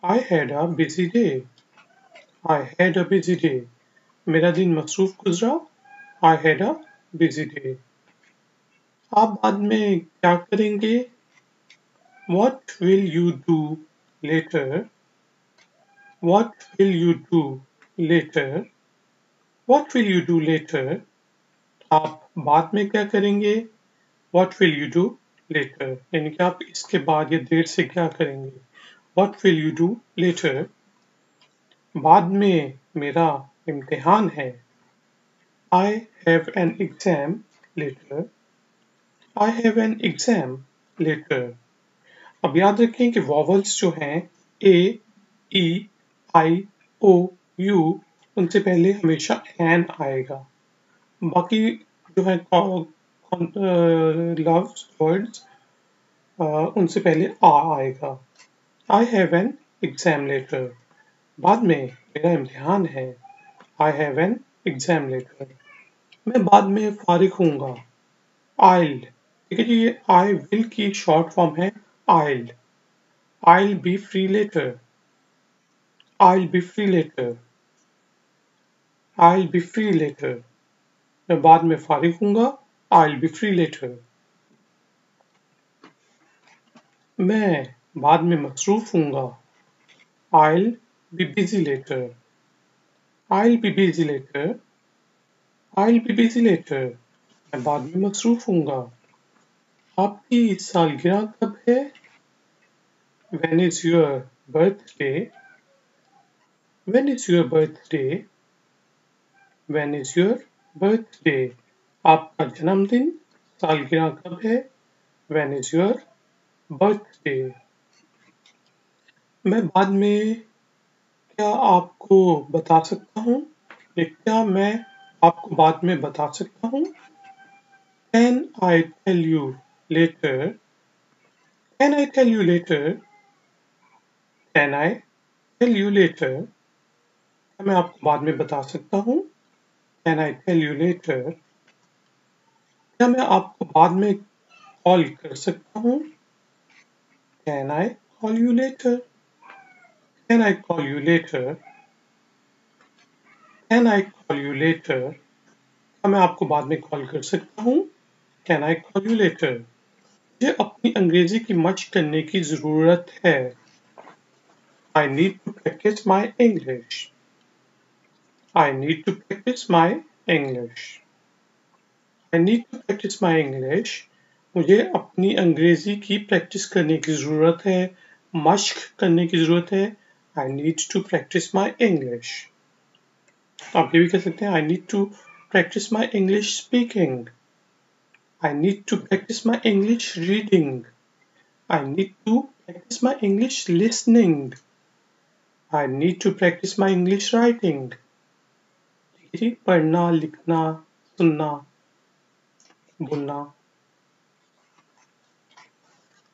I had a busy day. I had a busy day. मेरा दिन मसरूफ गुजरा. I had a busy day. आप बाद में क्या करेंगे? What will you do later? What will you do later? What will you do later? आप बाद में क्या करेंगे? What will you do later? यानी कि आप इसके बाद या देर से क्या करेंगे? What will you do later? बाद में मेरा इम्तिहान है. I have an exam later. I have an exam later. अब याद रखें कि वॉवल्स जो हैं A, E, I, O, U उनसे पहले हमेशा an आएगा. बाकी जो है लव्स वर्ड्स उनसे पहले आ आएगा. I have an exam later. बाद में मेरा इम्तिहान है. I have an exam later. मैं बाद में फारिग होऊंगा. I'll ठीक है जी ये I will की शॉर्ट फॉर्म है I'll. I'll be free later. I'll be free later. I'll be free later. मैं बाद में फारिग होऊंगा. I'll be free later. मैं बाद में मसरूफ होऊंगा. I'll be busy later. I'll be busy later. I'll be busy later. मैं बाद में मसरूफ होऊंगा. आपकी सालगिरह कब है? When is your birthday? When is your birthday? When is your birthday? आपका जन्मदिन सालगिरह कब है? When is your birthday? मैं बाद में क्या आपको बता सकता हूँ? क्या मैं आपको बाद में बता सकता हूँ? Can I tell you later? Can I tell you later? Can I tell you later? क्या मैं आपको बाद में बता सकता हूँ? Can I tell you later? क्या मैं आपको बाद में कॉल कर सकता हूँ? Can I call you later? Can I call you later? Can I call you later? क्या मैं आपको बाद में कॉल कर सकता हूँ? Can I call you later? मुझे अपनी अंग्रेजी की मशक करने की ज़रूरत है. I need to practice my English. I need to practice my English. I need to practice my English. मुझे अपनी अंग्रेजी की प्रैक्टिस करने की ज़रूरत है. मशक करने की ज़रूरत है. I need to practice my English. आप ये भी कह सकते हैं I need to practice my English speaking. I need to practice my English reading. I need to practice my English listening. I need to practice my English writing. ठीक है जी पढ़ना लिखना सुनना बोलना.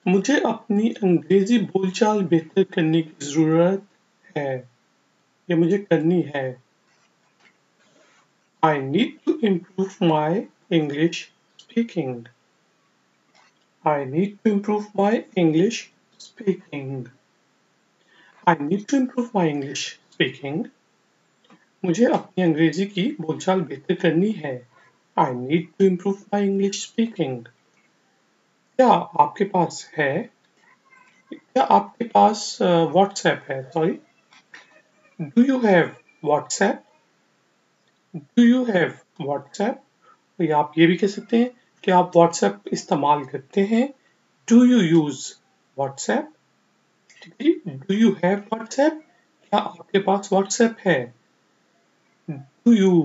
मुझे अपनी अंग्रेजी बोलचाल बेहतर करने की ज़रूरत है. ये मुझे करनी है. I need to improve my English speaking. I need to improve my English speaking. I need to improve my English speaking. मुझे अपनी अंग्रेजी की बोलचाल बेहतर करनी है. I need to improve my English speaking. क्या आपके पास है? क्या आपके पास WhatsApp है? Sorry. Do you have WhatsApp? Do you have WhatsApp? या आप ये भी कह सकते हैं कि आप WhatsApp इस्तेमाल करते हैं. Do you use WhatsApp? ठीक है जी. Do you have WhatsApp? क्या आपके पास WhatsApp है? Do you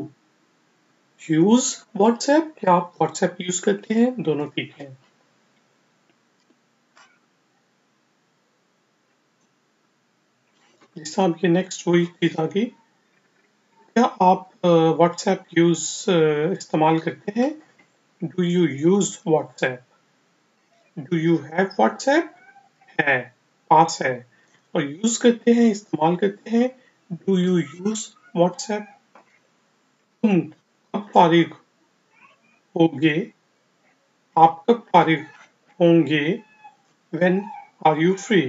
use WhatsApp? क्या आप WhatsApp यूज करते हैं? दोनों ठीक है. जिस साहब ये नेक्स्ट वही चीज आ गई. क्या आप WhatsApp यूज इस्तेमाल करते हैं? Do you use WhatsApp? Do you have WhatsApp? है पास है और यूज करते हैं इस्तेमाल करते हैं. Do you use WhatsApp? तुम कब फारिग होगे? आप कब फारिग होंगे? When are you free?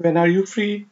When are you free?